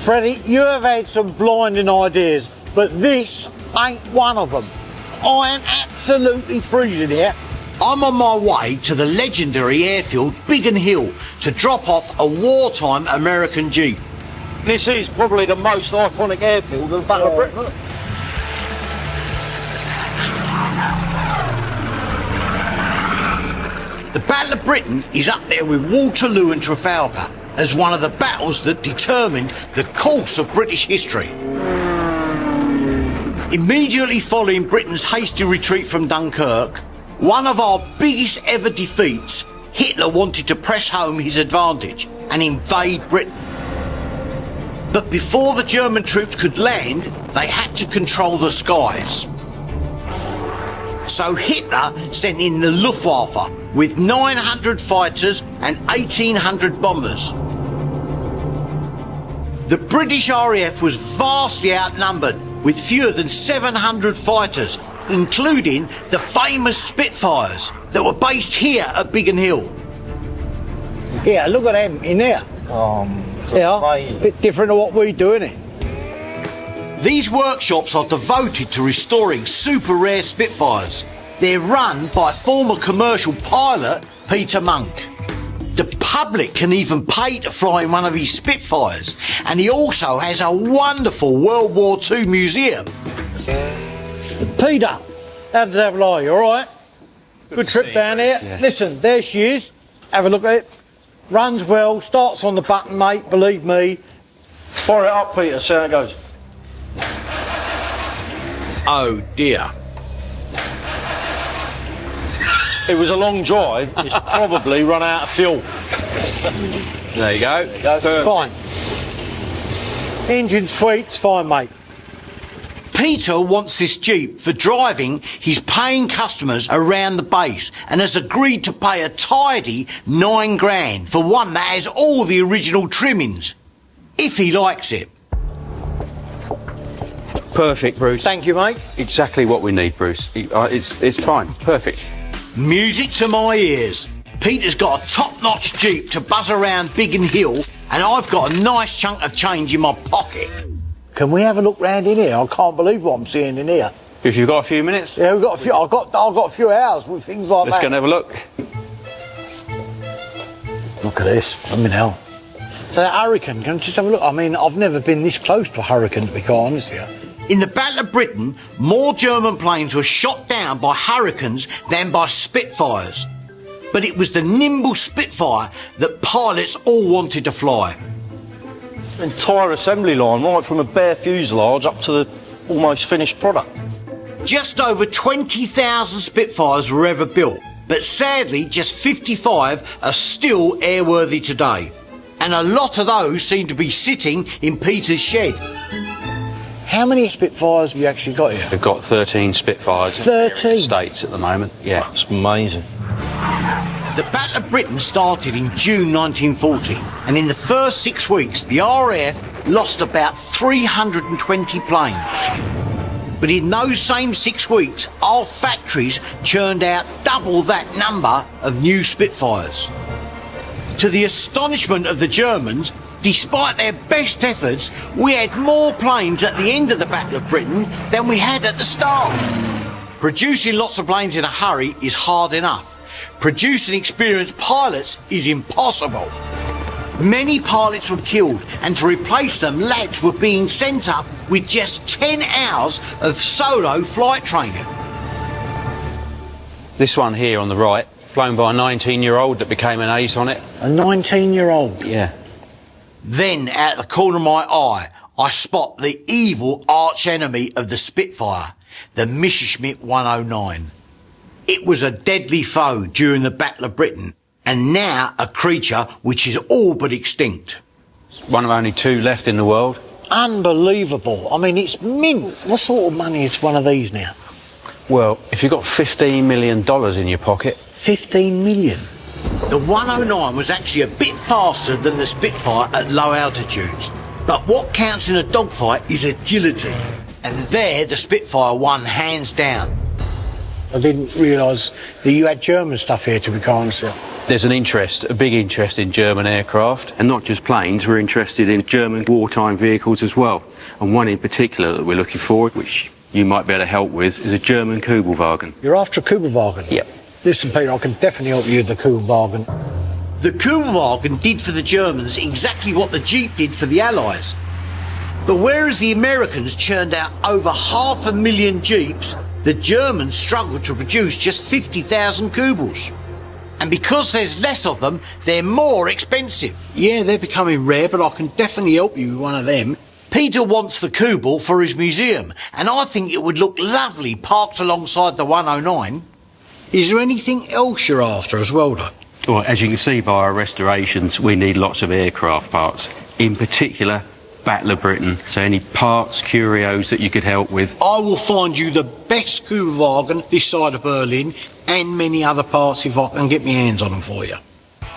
Freddie, you have had some blinding ideas, but this ain't one of them. I am absolutely freezing here. I'm on my way to the legendary airfield Biggin Hill to drop off a wartime American Jeep. This is probably the most iconic airfield of the Battle of Britain. The Battle of Britain is up there with Waterloo and Trafalgar as one of the battles that determined the course of British history. Immediately following Britain's hasty retreat from Dunkirk, one of our biggest ever defeats, Hitler wanted to press home his advantage and invade Britain. But before the German troops could land, they had to control the skies. So Hitler sent in the Luftwaffe with 900 fighters and 1,800 bombers. The British RAF was vastly outnumbered with fewer than 700 fighters, including the famous Spitfires that were based here at Biggin Hill. Yeah, look at them in there. Yeah, a bit different to what we do, innit? These workshops are devoted to restoring super rare Spitfires. They're run by former commercial pilot Peter Monk. The public can even pay to fly in one of his Spitfires, and he also has a wonderful World War II museum. Peter, how the devil are you, all right? Good trip down here. Yeah. Listen, there she is. Have a look at it. Runs well, starts on the button, mate, believe me. Fire it up, Peter, see how it goes. Oh dear. It was a long drive. It's probably run out of fuel. There you go. Fine. Engine sweet's fine, mate. Peter wants this Jeep for driving his paying customers around the base and has agreed to pay a tidy $9 grand for one that has all the original trimmings, if he likes it. Perfect, Bruce. Thank you, mate. Exactly what we need, Bruce. It's fine. Perfect. Music to my ears. Peter's got a top-notch Jeep to buzz around Biggin Hill, and I've got a nice chunk of change in my pocket. Can we have a look round in here? I can't believe what I'm seeing in here. If you've got a few minutes? Yeah, we've got a few. I've got a few hours with things like Let's that. go and have a look. Look at this. I mean, hell. So that Hurricane, can I just have a look? I mean, I've never been this close to a Hurricane, to be quite honest with you. In the Battle of Britain, more German planes were shot down by Hurricanes than by Spitfires. But it was the nimble Spitfire that pilots all wanted to fly. Entire assembly line, right from a bare fuselage up to the almost finished product. Just over 20,000 Spitfires were ever built, but sadly just 55 are still airworthy today. And a lot of those seem to be sitting in Peter's shed. How many Spitfires have you actually got here? We've got 13 Spitfires. 13? States at the moment, yeah. That's amazing. The Battle of Britain started in June 1940, and in the first 6 weeks, the RAF lost about 320 planes. But in those same 6 weeks, our factories churned out double that number of new Spitfires. To the astonishment of the Germans, despite their best efforts, we had more planes at the end of the Battle of Britain than we had at the start. Producing lots of planes in a hurry is hard enough. Producing experienced pilots is impossible. Many pilots were killed, and to replace them, lads were being sent up with just 10 hours of solo flight training. This one here on the right, flown by a 19-year-old that became an ace on it. A 19-year-old? Yeah. Then, out the corner of my eye, I spot the evil arch-enemy of the Spitfire, the Messerschmitt 109. It was a deadly foe during the Battle of Britain, and now a creature which is all but extinct. It's one of only 2 left in the world. Unbelievable. I mean, it's mint. What sort of money is one of these now? Well, if you've got $15 million in your pocket... 15 million? The 109 was actually a bit faster than the Spitfire at low altitudes. But what counts in a dogfight is agility. And there the Spitfire won hands down. I didn't realise that you had German stuff here, to be quite honest with you. There's a big interest in German aircraft. And not just planes, we're interested in German wartime vehicles as well. And one in particular that we're looking for, which you might be able to help with, is a German Kubelwagen. You're after a Kubelwagen? Yep. Listen, Peter, I can definitely help you with the Kubelwagen. The Kubelwagen did for the Germans exactly what the Jeep did for the Allies. But whereas the Americans churned out over 500,000 Jeeps, the Germans struggled to produce just 50,000 Kubels. And because there's less of them, they're more expensive. Yeah, they're becoming rare, but I can definitely help you with one of them. Peter wants the Kubel for his museum, and I think it would look lovely parked alongside the 109. Is there anything else you're after as well, though? Well, as you can see by our restorations, we need lots of aircraft parts. In particular, Battle of Britain. So any parts, curios that you could help with. I will find you the best Kubelwagen this side of Berlin and many other parts if I can get my hands on them for you.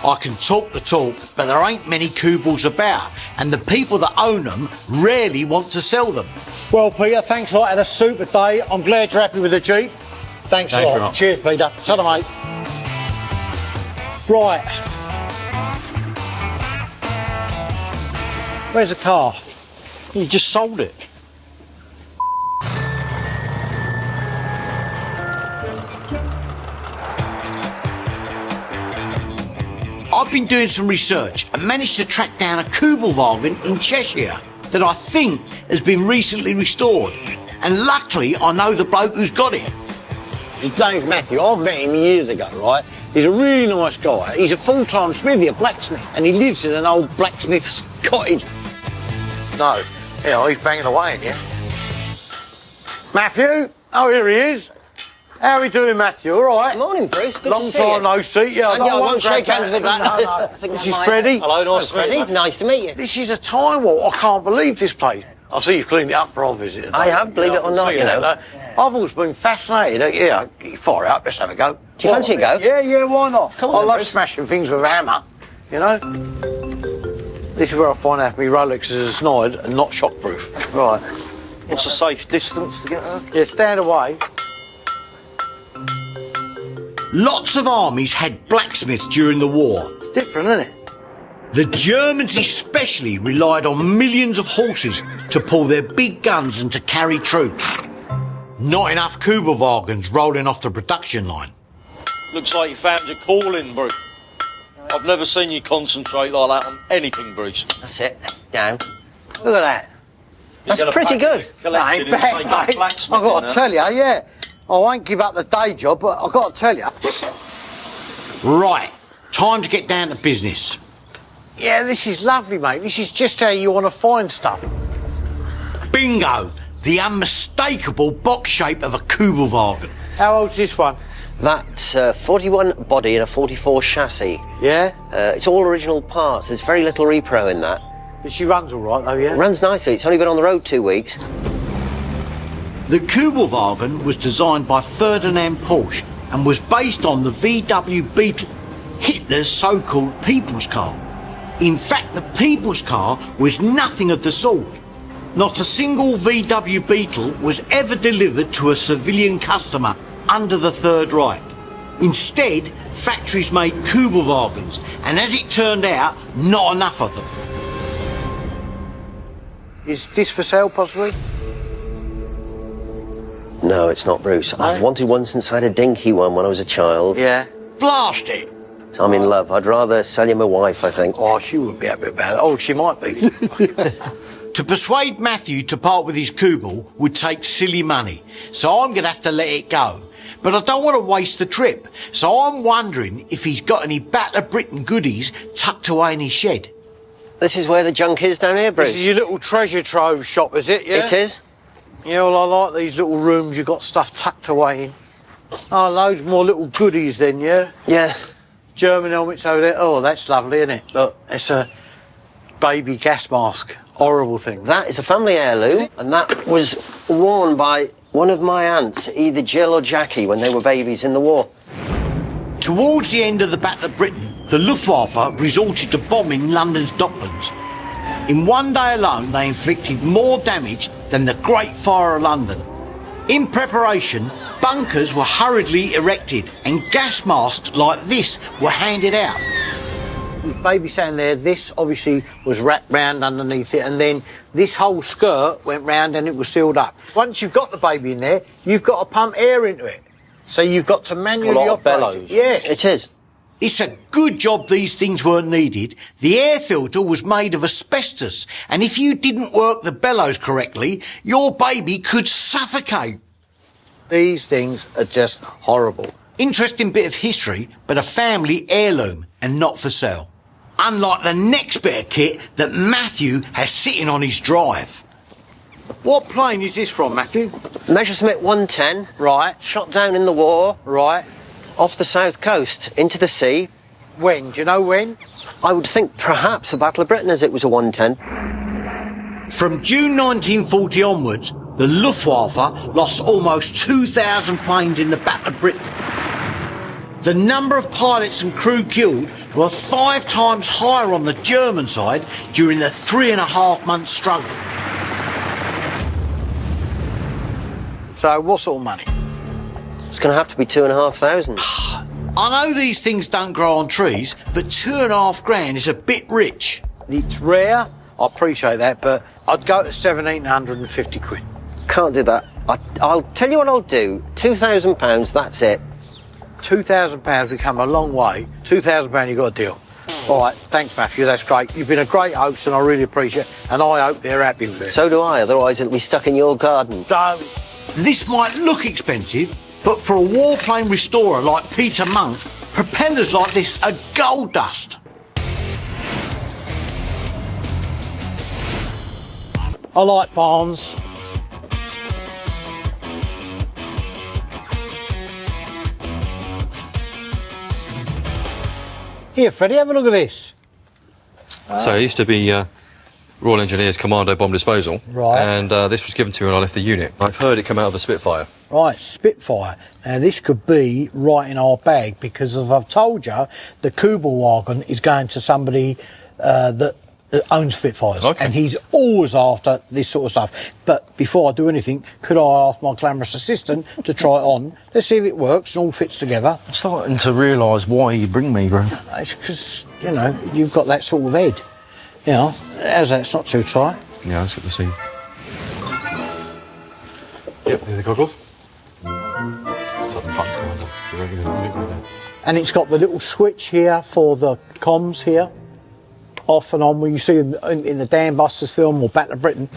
I can talk the talk, but there ain't many Kubels about, and the people that own them rarely want to sell them. Well, Peter, thanks a lot. Had a super day. I'm glad you're happy with the Jeep. Thanks a lot. Cheers, Peter. Ta-da, mate. Right. Where's the car? You just sold it. I've been doing some research and managed to track down a Kubelwagen in Cheshire that I think has been recently restored. And luckily, I know the bloke who's got it. His name's Matthew. I've met him years ago, right? He's a really nice guy. He's a full-time smithy, a blacksmith, and he lives in an old blacksmith's cottage. No. Yeah, he's banging away in here. Matthew? Oh, here he is. How are we doing, Matthew? All right? Morning, Bruce. Good Long to see time you. no see. Yeah, I won't shake hands with that. No. I think This I is might- Freddie. Hello, nice to meet Freddie. you. Nice to meet you. This is a time warp. I can't believe this place. I see you've cleaned it up for our visit. I have, believe it or not, you know. I've always been fascinated. Yeah, fire out. Let's have a go. Do you fancy a go? Yeah, why not? Come on I then, love Bruce. smashing things with a hammer, you know? This is where I find out if my Rolex is a snide and not shockproof. Right. What's a safe distance to get her? Yeah, stand away. Lots of armies had blacksmiths during the war. It's different, isn't it? The Germans especially relied on millions of horses to pull their big guns and to carry troops. Not enough Kubelwagens rolling off the production line. Looks like you found your calling, Bruce. I've never seen you concentrate like that on anything, Bruce. That's it. Down. Look at that. That's pretty good. That ain't bad, mate. I've got to tell you, yeah. I won't give up the day job, but I've got to tell you. Right, time to get down to business. Yeah, this is lovely, mate. This is just how you want to find stuff. Bingo! The unmistakable box shape of a Kubelwagen. How old's this one? That's 41 body and a 44 chassis. Yeah? It's all original parts. There's very little repro in that. She runs all right, though, yeah? It runs nicely. It's only been on the road 2 weeks. The Kubelwagen was designed by Ferdinand Porsche and was based on the VW Beetle, Hitler's so-called people's car. In fact, the people's car was nothing of the sort. Not a single VW Beetle was ever delivered to a civilian customer under the Third Reich. Instead, factories made Kubelwagens, and as it turned out, not enough of them. Is this for sale, possibly? No, it's not, Bruce. I've wanted one since I had a dinky one when I was a child. Yeah. Blast it! I'm in love. I'd rather sell you my wife, I think. Oh, she wouldn't be happy about it. Oh, she might be. To persuade Matthew to part with his Kubel would take silly money, so I'm going to have to let it go. But I don't want to waste the trip, so I'm wondering if he's got any Battle of Britain goodies tucked away in his shed. This is where the junk is down here, Bruce. This is your little treasure trove shop, is it? Yeah? It is. Yeah, well, I like these little rooms you've got stuff tucked away in. Oh, loads more little goodies then, yeah? Yeah. German helmets over there. Oh, that's lovely, isn't it? Look, it's a baby gas mask. Horrible thing. That is a family heirloom, and that was worn by one of my aunts, either Jill or Jackie, when they were babies in the war. Towards the end of the Battle of Britain, the Luftwaffe resorted to bombing London's docklands. In one day alone, they inflicted more damage than the Great Fire of London. In preparation, bunkers were hurriedly erected and gas masks like this were handed out. Baby sitting there, this obviously was wrapped round underneath it, and then this whole skirt went round and it was sealed up. Once you've got the baby in there, you've got to pump air into it. So you've got to manually A lot of operate bellows. it. Yes. It is. It's a good job these things weren't needed. The air filter was made of asbestos, and if you didn't work the bellows correctly, your baby could suffocate. These things are just horrible. Interesting bit of history, but a family heirloom and not for sale. Unlike the next bit of kit that Matthew has sitting on his drive. What plane is this from, Matthew? Messerschmitt 110. Right, Shot down in the war right. off the south coast into the sea. When? Do you know when? I would think perhaps the Battle of Britain as it was a 110. From June 1940 onwards, the Luftwaffe lost almost 2,000 planes in the Battle of Britain. The number of pilots and crew killed were 5 times higher on the German side during the 3.5-month struggle. So what sort of money? It's going to have to be 2,500. I know these things don't grow on trees, but 2.5 grand is a bit rich. It's rare, I appreciate that, but I'd go to 1,750 quid. Can't do that. I'll tell you what I'll do. £2,000, that's it. £2,000 we come a long way. £2,000 you got a deal. All right, thanks Matthew, that's great. You've been a great host and I really appreciate it, and I hope they're happy with it. So do I, otherwise it'll be stuck in your garden. Don't. This might look expensive, but for a warplane restorer like Peter Monk, propellers like this are gold dust. I like barns. Here, Freddie, have a look at this. So it used to be Royal Engineers Commando Bomb Disposal. Right. And this was given to me when I left the unit. I've heard it come out of a Spitfire. Right, Spitfire. Now, this could be right in our bag because, as I've told you, the Kubelwagen is going to somebody that owns Spitfires. Okay. And he's always after this sort of stuff. But before I do anything, could I ask my glamorous assistant to try it on? Let's see if it works and all fits together. I'm starting to realise why you bring me, bro. It's because, you know, you've got that sort of head. You know, how's that? It's not too tight. Yeah, that's what the scene. Yep, there the goggles. Something fuck's going on. You're ready to go now. And it's got the little switch here for the comms here. Off and on, where you see in the Dan Busters film or Battle of Britain.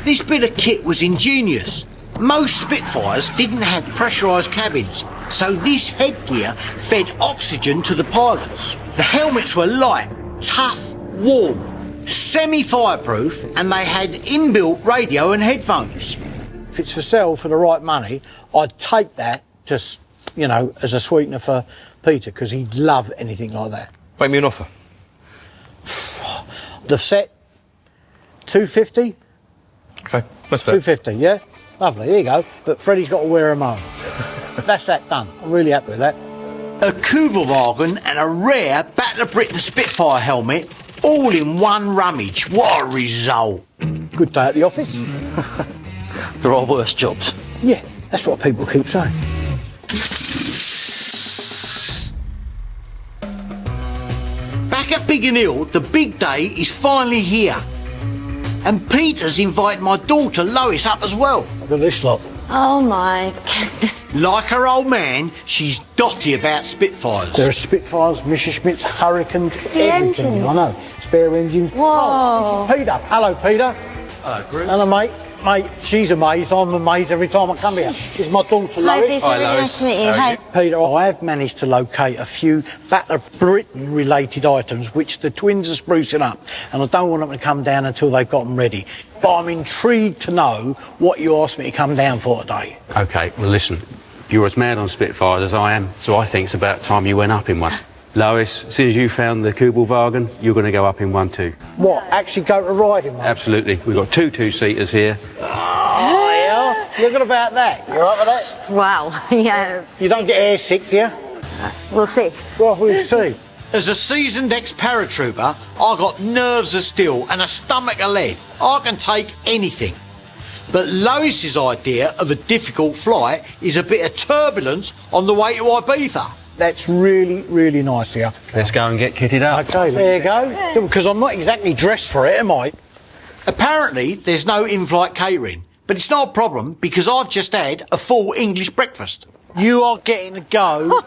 This bit of kit was ingenious. Most Spitfires didn't have pressurised cabins, so this headgear fed oxygen to the pilots. The helmets were light, tough, warm, semi-fireproof, and they had inbuilt radio and headphones. If it's for sale for the right money, I'd take that just, you know, as a sweetener for Peter, because he'd love anything like that. Make me an offer. The set, 250? Okay, that's fair. 250, yeah? Lovely, there you go. But Freddie's got to wear them home. That's that done. I'm really happy with that. A Kubelwagen and a rare Battle of Britain Spitfire helmet, all in one rummage. What a result. Good day at the office? There are worse jobs. Yeah, that's what people keep saying. Back at Biggin Hill, the big day is finally here. And Peter's invited my daughter Lois up as well. Look at this lot. Oh my goodness. Like her old man, she's dotty about Spitfires. There are Spitfires, Messerschmitts, Hurricanes, everything. engines. I know. Spare engines. Whoa. Oh, this is Peter. Hello, Peter. Hello, Bruce. Hello, mate. Mate, she's amazed. I'm amazed every time I come here. This is my daughter, Hi, Lois. Peter. Really nice to meet you. Hi. Peter, I have managed to locate a few Battle of Britain related items which the twins are sprucing up, and I don't want them to come down until they've got them ready. But I'm intrigued to know what you asked me to come down for today. OK, well, listen, you're as mad on Spitfires as I am, so I think it's about time you went up in one. Lois, as soon as you found the Kubelwagen, you're going to go up in one too. What, actually go to riding one? Absolutely. We've got two two-seaters here. Oh, yeah. Look at about that. You all right with that? Wow. Yeah. You don't get air sick, do you? We'll see. Well, we'll see. As a seasoned ex-paratrooper, I got nerves of steel and a stomach of lead. I can take anything. But Lois's idea of a difficult flight is a bit of turbulence on the way to Ibiza. That's really, really nice here. Let's go and get kitted up. Okay, there you go. Because I'm not exactly dressed for it, am I? Apparently, there's no in-flight catering, but it's not a problem because I've just had a full English breakfast. You are getting to go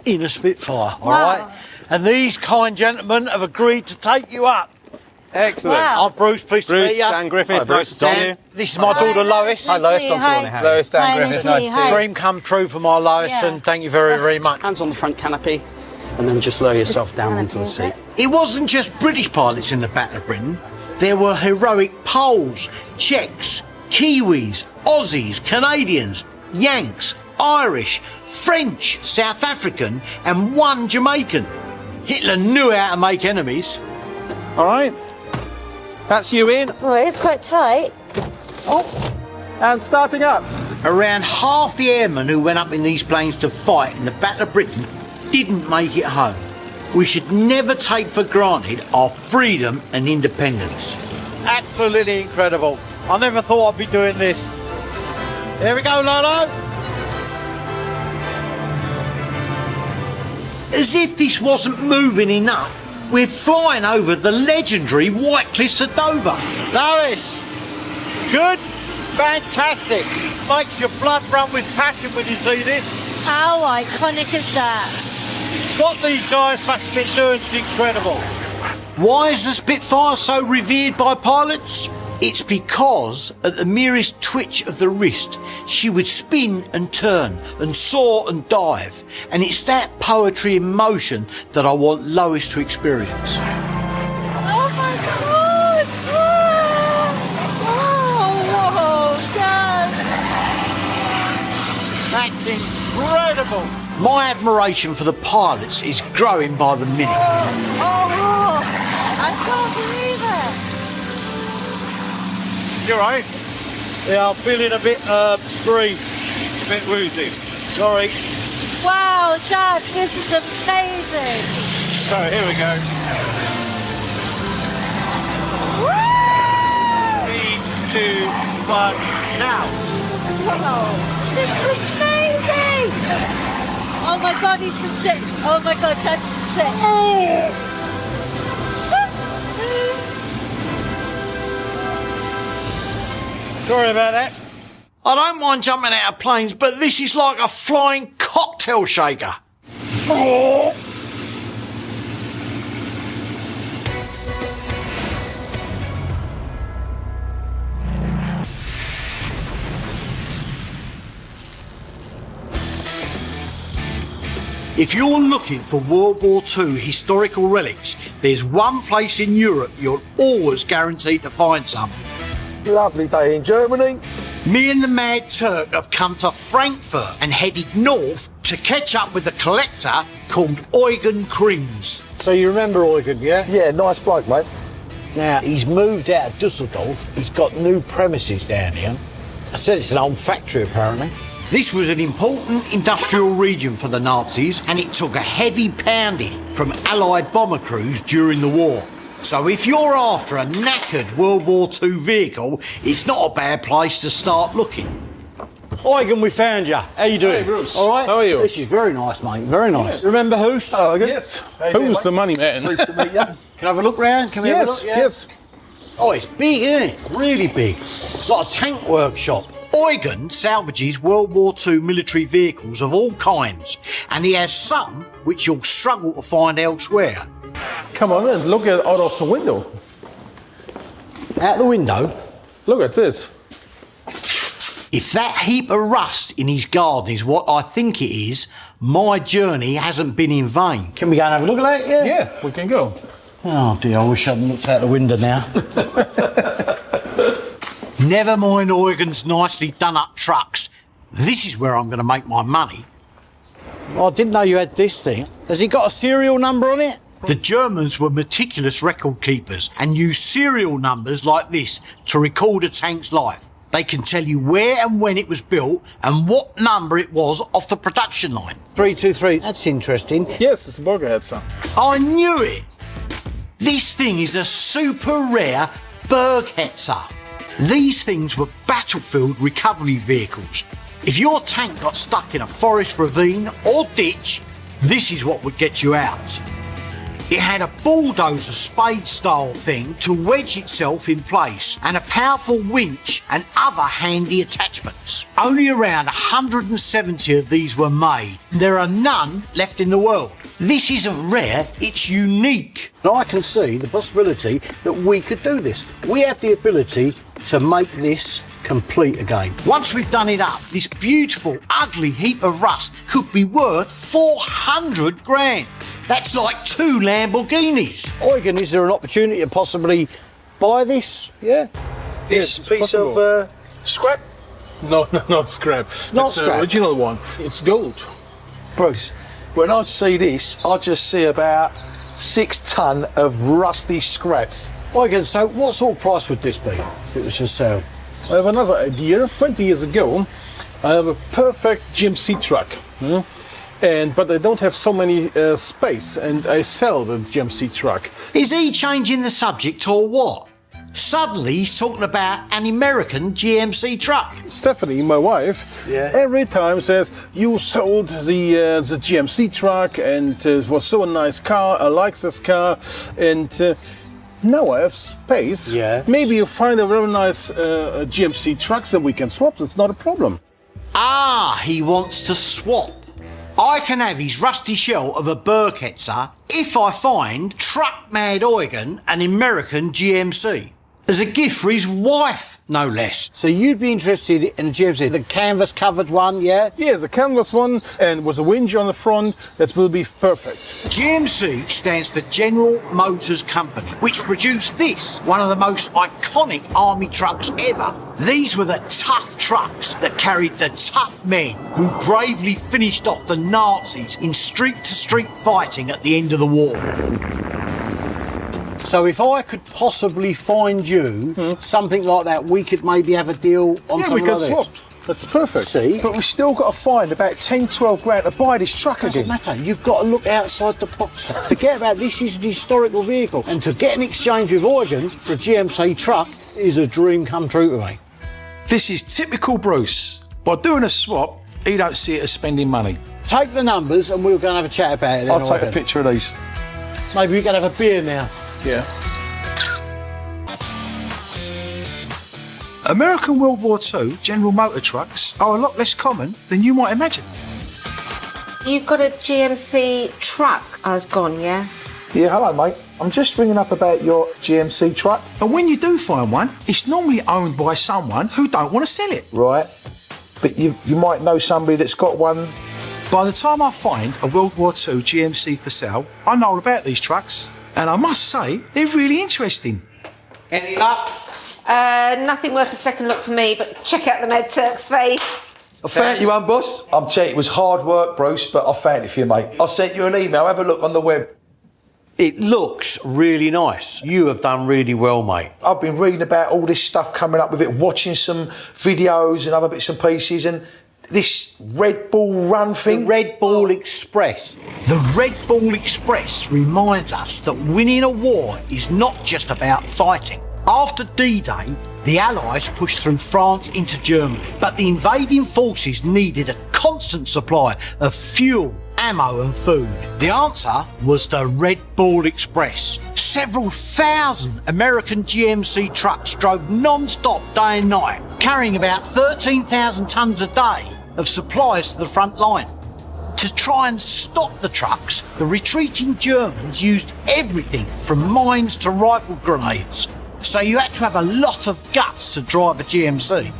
in a Spitfire, all right? And these kind gentlemen have agreed to take you up. Excellent. Wow. I'm Bruce, pleased to Bruce, meet you. Dan Griffith, Hi, Bruce. nice to see you. This is my daughter Lois. Hi, Lois. Tom Hi. Sigourney. Lois, Dan Hi, Griffith, nice nice to to meet see you. you. Hi. Dream come true for my Lois, Yeah. and thank you very, very much. Hands on the front canopy, and then just lower yourself down canopy, onto the is seat. It wasn't just British pilots in the Battle of Britain. There were heroic Poles, Czechs, Kiwis, Aussies, Canadians, Yanks, Irish, French, South African, and one Jamaican. Hitler knew how to make enemies. All right. That's you in Oh, it's quite tight. and starting up. Around half the airmen who went up in these planes to fight in the Battle of Britain didn't make it home. We should never take for granted our freedom and independence. Absolutely incredible. I never thought I'd be doing this. Here we go, Lolo. As if this wasn't moving enough, we're flying over the legendary White Cliffs of Dover. Lois, good, fantastic. Makes your blood run with passion when you see this. How iconic is that? What these guys must have been doing is incredible. Why is the Spitfire so revered by pilots? It's because at the merest twitch of the wrist, she would spin and turn and soar and dive. And it's that poetry in motion that I want Lois to experience. Oh my God! Whoa, Dad! That's incredible. My admiration for the pilots is growing by the minute. Oh, I can't believe it! You're right. Yeah, I'm feeling a bit brief. A bit woozy. Sorry. Wow, Dad, this is amazing! So here we go. 3, 2, 1, now. Whoa, this is amazing! Oh my God, he's been sick. Oh my God, Dad's been sick. Sorry about that. I don't mind jumping out of planes, but this is like a flying cocktail shaker. If you're looking for World War II historical relics, there's one place in Europe you're always guaranteed to find some. Lovely day in Germany. Me and the Mad Turk have come to Frankfurt and headed north to catch up with a collector called Eugen Krims. So you remember Eugen, yeah? Yeah, nice bloke, mate. Now, he's moved out of Dusseldorf. He's got new premises down here. I said it's an old factory, apparently. This was an important industrial region for the Nazis, and it took a heavy pounding from Allied bomber crews during the war. So if you're after a knackered World War II vehicle, it's not a bad place to start looking. Eugen, we found you. How you doing? Hey, Bruce. All right? How are you? This is very nice, mate. Very nice. Remember Hoos? Oh, okay. Yes. Who's the money man? Nice to meet you. Can I have a look round? Can we have a Yes, look? Yeah. yes. Oh, it's big, isn't it? Really big. It's like a tank workshop. Eugen salvages World War II military vehicles of all kinds, and he has some which you'll struggle to find elsewhere. Come on in, look at out of the window. Out the window? Look at this. If that heap of rust in his garden is what I think it is, my journey hasn't been in vain. Can we go and have a look at that, yeah? Yeah, we can go. Oh, dear, I wish I hadn't looked out the window now. Never mind Eugen's nicely done-up trucks. This is where I'm going to make my money. Oh, I didn't know you had this thing. Has it got a serial number on it? The Germans were meticulous record keepers and used serial numbers like this to record a tank's life. They can tell you where and when it was built and what number it was off the production line. 323. That's interesting. Yes, it's a Burgerhead, son. I knew it! This thing is a super rare Berghetzer. These things were battlefield recovery vehicles. If your tank got stuck in a forest ravine or ditch, this is what would get you out. It had a bulldozer spade-style thing to wedge itself in place and a powerful winch and other handy attachments. Only around 170 of these were made. There are none left in the world. This isn't rare, it's unique. Now I can see the possibility that we could do this. We have the ability to make this complete again. Once we've done it up, this beautiful, ugly heap of rust could be worth 400 grand. That's like 2 Lamborghinis. Eugen, is there an opportunity to possibly buy this? Yeah. This Yes, piece possible. of scrap? No, not scrap. Not That's scrap. the original one. It's gold. Bruce, when I see this, I just see about 6 ton of rusty scrap. Eugen, so what sort of price would this be if it was for sale? I have another idea. 20 years ago, I have a perfect GMC truck. But I don't have so many space, and I sell the GMC truck. Is he changing the subject or what? Suddenly he's talking about an American GMC truck. Stephanie, my wife, every time says, you sold the GMC truck and it was so a nice car, I like this car, and now I have space. Yeah. Maybe you find a very nice GMC trucks and we can swap, it's not a problem. Ah, he wants to swap. I can have his rusty shell of a Berketzer if I find Truck Mad Eugen an American GMC. As a gift for his wife, no less. So you'd be interested in a GMC, the canvas covered one, yeah? Yeah, the canvas one and with a winch on the front, that will be perfect. GMC stands for General Motors Company, which produced this, one of the most iconic army trucks ever. These were the tough trucks that carried the tough men who bravely finished off the Nazis in street-to-street fighting at the end of the war. So if I could possibly find you something like that, we could maybe have a deal on Yeah, something we can like swap. this. That's perfect. See? But we still got to find about 10, 12 grand to buy this truck Doesn't again. matter. You've got to look outside the box. Forget about this is an historical vehicle. And to get an exchange with Eugen for a GMC truck is a dream come true to me. This is typical Bruce. By doing a swap, he don't see it as spending money. Take the numbers and we'll go and have a chat about it then. I'll take a Eugen. picture of these. Maybe we can have a beer now. Yeah. American World War II General Motor trucks are a lot less common than you might imagine. You've got a GMC truck. I was gone, yeah? Yeah, hello mate. I'm just ringing up about your GMC truck. And when you do find one, it's normally owned by someone who don't want to sell it. Right. But you might know somebody that's got one. By the time I find a World War II GMC for sale, I know all about these trucks. And I must say, they're really interesting. Any luck? Nothing worth a second look for me, but check out the Med Turk's face. I found you one, boss. I'm telling you, it was hard work, Bruce, but I found it for you, mate. I sent you an email. Have a look on the web. It looks really nice. You have done really well, mate. I've been reading about all this stuff coming up with it, watching some videos and other bits and pieces, and this Red Bull run thing. The Red Bull Express. The Red Bull Express reminds us that winning a war is not just about fighting. After D-Day, the Allies pushed through France into Germany, but the invading forces needed a constant supply of fuel, ammo and food. The answer was the Red Bull Express. Several thousand American GMC trucks drove non-stop day and night, carrying about 13,000 tonnes a day of supplies to the front line. To try and stop the trucks, the retreating Germans used everything from mines to rifle grenades. So you had to have a lot of guts to drive a GMC.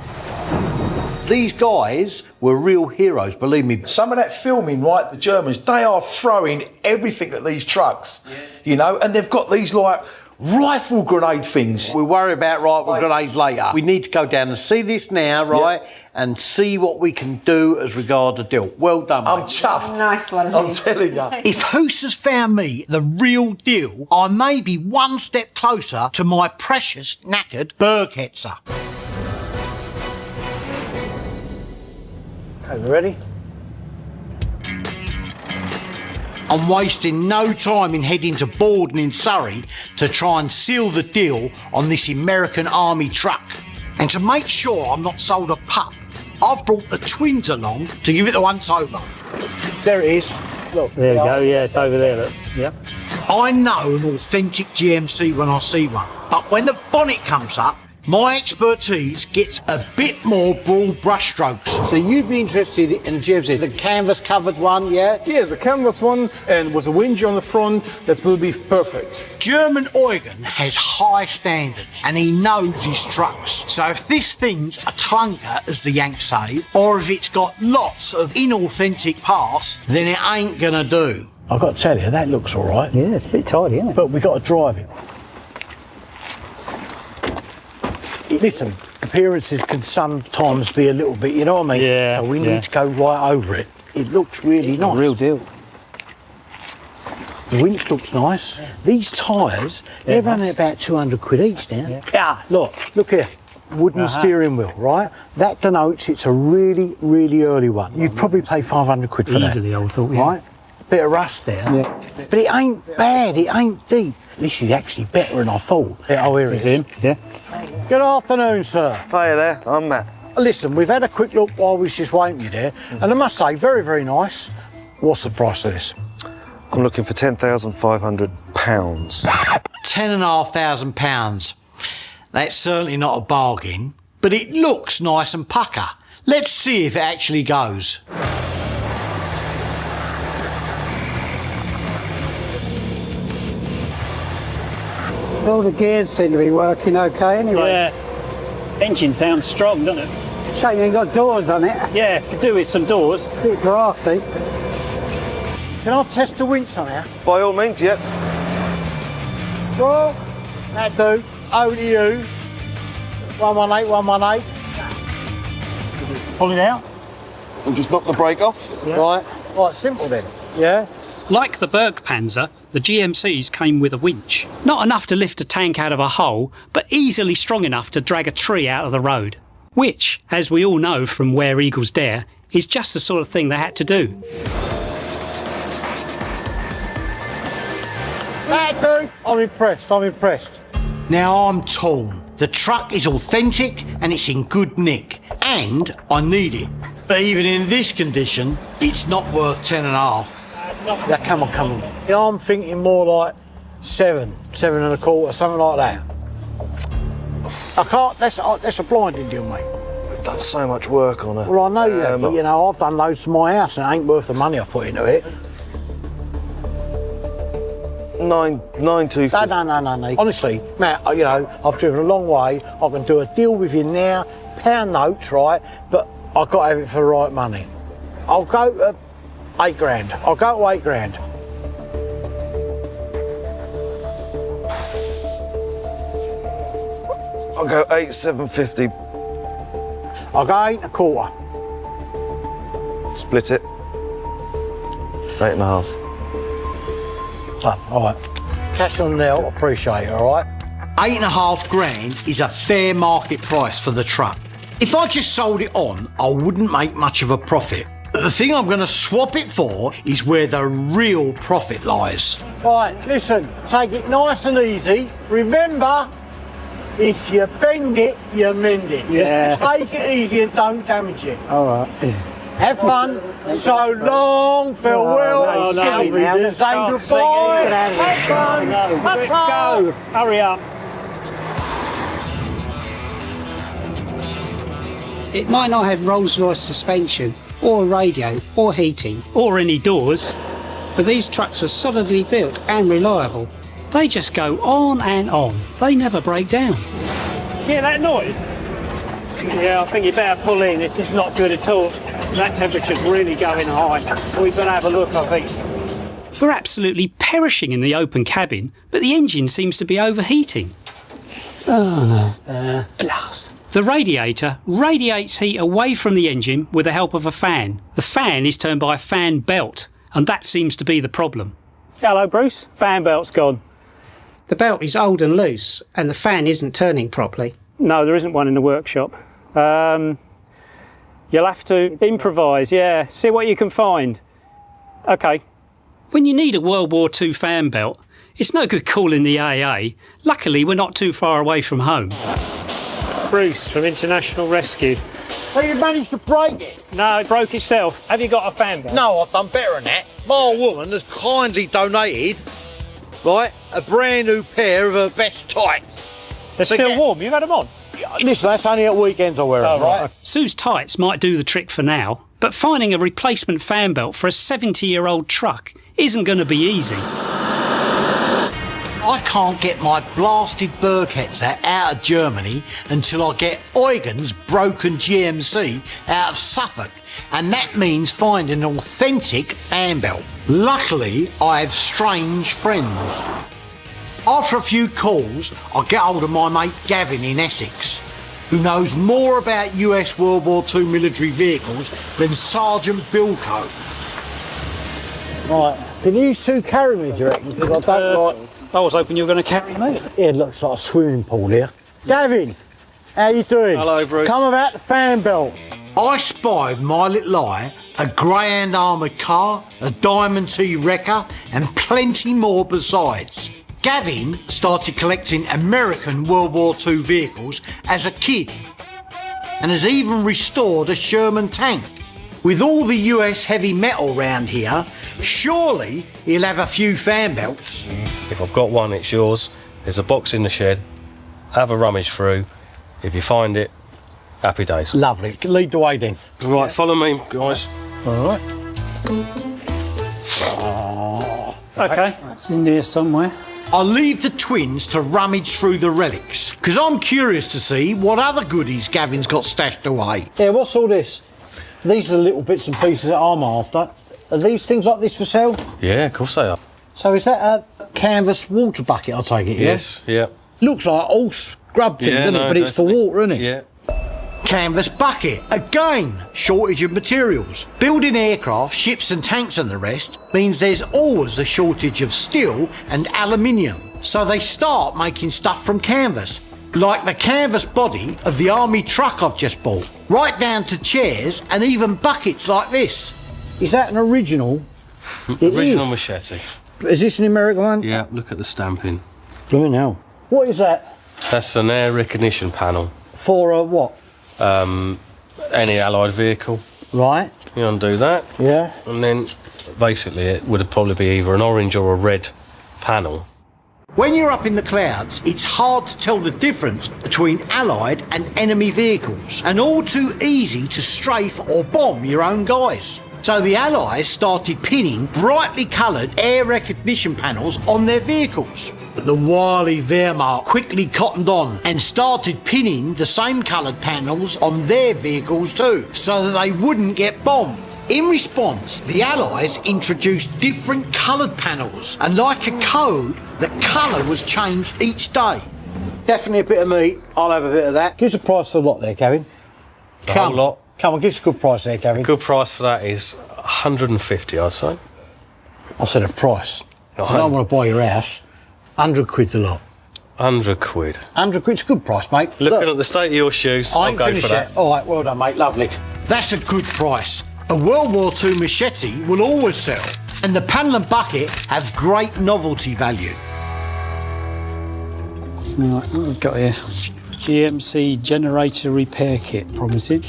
These guys were real heroes, believe me. Some of that filming, right, the Germans, they are throwing everything at these trucks, you know, and they've got these, like, rifle grenade things. We'll worry about rifle grenades later. We need to go down and see this now, right, and see what we can do as regard the deal. Well done, mate. I'm chuffed. Nice one, I'm Liz. telling you. If Hoos has found me the real deal, I may be one step closer to my precious knackered Berketzer. Okay, we ready? I'm wasting no time in heading to Borden in Surrey to try and seal the deal on this American Army truck. And to make sure I'm not sold a pup, I've brought the twins along to give it the once over. There it is. Look. There you go, yeah, it's over there, look. Yep. I know an authentic GMC when I see one, but when the bonnet comes up, my expertise gets a bit more broad brushstrokes. So you'd be interested in a GMC, the canvas covered one, yeah? Yeah, the canvas one and with a winch on the front, that will be perfect. German Eugen has high standards and he knows his trucks. So if this thing's a clunker, as the Yanks say, or if it's got lots of inauthentic parts, then it ain't gonna do. I've got to tell you, that looks all right. Yeah, it's a bit tidy, isn't it? But we've got to drive it. Listen, appearances can sometimes be a little bit, you know what I mean? Yeah. So we need to go right over it. It looks really nice. Real deal. The winch looks nice. These tyres, they're running about 200 quid each now. Yeah, look here. Wooden steering wheel, right? That denotes it's a really, really early one. You'd probably pay 500 quid for that. Easily, I would thought, yeah. Right? Bit of rust there. Yeah. But it ain't bad, it ain't deep. This is actually better than I thought. Oh, here it is. Him, yeah. Good afternoon, sir. Hiya there, I'm Matt. Listen, we've had a quick look while we was just waiting you there, and I must say, very, very nice. What's the price of this? I'm looking for £10,500. £10,500. That's certainly not a bargain, but it looks nice and pucker. Let's see if it actually goes. All the gears seem to be working okay anyway. Yeah. Engine sounds strong, doesn't it? Shame you ain't got doors on it. Yeah, could do with some doors. A bit drafty. Can I test the winch on here? By all means, yep. Well, that do. Over to you. 118, 118. Pull it out. We'll just knock the brake off. Yeah. Right, simple then. Yeah. Like the Bergpanzer, the GMCs came with a winch. Not enough to lift a tank out of a hole, but easily strong enough to drag a tree out of the road. Which, as we all know from Where Eagles Dare, is just the sort of thing they had to do. I'm impressed. Now I'm torn. The truck is authentic and it's in good nick. And I need it. But even in this condition, it's not worth 10.5. Yeah, come on. Yeah, I'm thinking more like 7 and a quarter, something like that. I can't, that's a blinding deal, mate. We've done so much work on it. Well, I know you have, but you know, I've done loads to my house and it ain't worth the money I put into it. 9,250. No. Honestly, Matt, you know, I've driven a long way. I can do a deal with you now, pound notes, right? But I've got to have it for the right money. I'll go to 8 grand. I'll go to 8 grand. I'll go 8,750. I'll go 8 1/4. Split it. 8.5. Oh, all right. Cash on now, appreciate it, all right? 8.5 grand is a fair market price for the truck. If I just sold it on, I wouldn't make much of a profit. But the thing I'm going to swap it for is where the real profit lies. Right, listen, take it nice and easy. Remember, if you bend it, you mend it. Yeah. Take it easy and don't damage it. All right. Have fun. So long, farewell. Shall we do say goodbye? Have fun. Let's go. Hurry up. It might not have Rolls-Royce suspension, or radio, or heating, or any doors, but these trucks were solidly built and reliable. They just go on and on. They never break down. Hear that noise? Yeah, I think you better pull in. This is not good at all. That temperature's really going high. So we've got to have a look, I think. We're absolutely perishing in the open cabin, but the engine seems to be overheating. Oh no. Blast. The radiator radiates heat away from the engine with the help of a fan. The fan is turned by a fan belt, and that seems to be the problem. Hello, Bruce. Fan belt's gone. The belt is old and loose, and the fan isn't turning properly. No, there isn't one in the workshop. You'll have to improvise, yeah. See what you can find. OK. When you need a World War II fan belt, it's no good calling the AA. Luckily, we're not too far away from home. Bruce from International Rescue. So you managed to break it? No, it broke itself. Have you got a fan belt? No, I've done better than that. My woman has kindly donated, right, a brand new pair of her best tights. They're still warm. You've had them on? Listen, that's only at weekends I wear them, right? Sue's tights might do the trick for now, but finding a replacement fan belt for a 70-year-old truck isn't going to be easy. I can't get my blasted Berghetzer out of Germany until I get Eugen's broken GMC out of Suffolk, and that means finding an authentic fan belt. Luckily, I have strange friends. After a few calls, I get hold of my mate Gavin in Essex, who knows more about US World War II military vehicles than Sergeant Bilko. Right, can you two carry me, do you reckon? Because I don't like... I was hoping you were going to carry me. It looks like a swimming pool here. Gavin, how you doing? Hello, Bruce. Come about the fan belt. I spied my little eye, a Greyhound armoured car, a Diamond T wrecker, and plenty more besides. Gavin started collecting American World War II vehicles as a kid and has even restored a Sherman tank. With all the US heavy metal round here, surely he'll have a few fan belts. If I've got one, it's yours. There's a box in the shed. Have a rummage through. If you find it, happy days. Lovely. Lead the way then. Right, follow me, guys. All right. OK, it's in there somewhere. I'll leave the twins to rummage through the relics, because I'm curious to see what other goodies Gavin's got stashed away. Yeah, what's all this? These are the little bits and pieces that I'm after. Are these things like this for sale? Yeah, of course they are. So is that a canvas water bucket, I take it, yeah? Yes, yeah. Looks like a old scrub thing, doesn't it? But it's for water, isn't it? Yeah. Canvas bucket, again, shortage of materials. Building aircraft, ships and tanks and the rest means there's always a shortage of steel and aluminium. So they start making stuff from canvas, like the canvas body of the army truck I've just bought, right down to chairs and even buckets like this. Is that an original? Original machete. Is this an American one? Yeah, look at the stamping. Blooming hell. What is that? That's an air recognition panel. For a what? Any Allied vehicle. Right. You undo that. Yeah. And then basically it would probably be either an orange or a red panel. When you're up in the clouds, it's hard to tell the difference between Allied and enemy vehicles, and all too easy to strafe or bomb your own guys. So the Allies started pinning brightly coloured air recognition panels on their vehicles. The wily Wehrmacht quickly cottoned on and started pinning the same coloured panels on their vehicles too, so that they wouldn't get bombed. In response, the Allies introduced different coloured panels, and like a code, the colour was changed each day. Definitely a bit of meat. I'll have a bit of that. Give us a price for the lot there, Gavin. The whole lot. Come on, give us a good price there, Gavin. Good price for that is 150, I'd say. I said a price. I don't want to buy your house. 100 quid the lot. 100 quid. 100 quid's a good price, mate. Looking at the state of your shoes, I'll go for that. All right, well done, mate. Lovely. That's a good price. A World War II machete will always sell, and the panel and bucket have great novelty value. Right, what have we got here? GMC generator repair kit, promising.